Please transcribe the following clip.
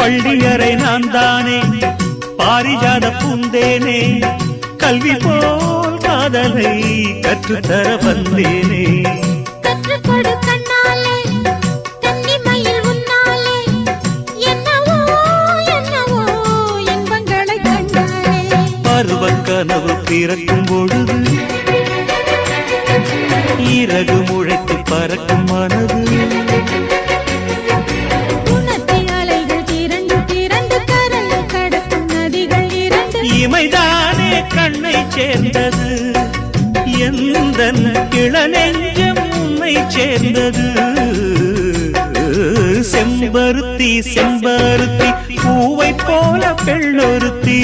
பள்ளியறை நான் தானே பாரிஜாத பூந்தேனே கல்வி போல் காதலை கற்றுத்தர வந்தேனே கற்றுக்கொடு கண்ணாலே கன்னிமயில் உன்னாலே என்னவோ என்னவோ இன்பங்களை கண்டாலே பருவ கனவு பிறக்கும் பொழுது இறகு முளைத்து பறக்கும் மனது இமைதானே கண்ணை சேர்ந்தது எந்தன் இளநெஞ்சம் உன்னை சேர்ந்தது செம்பருத்தி செம்பருத்தி பூவை போல பெண்ணொருத்தி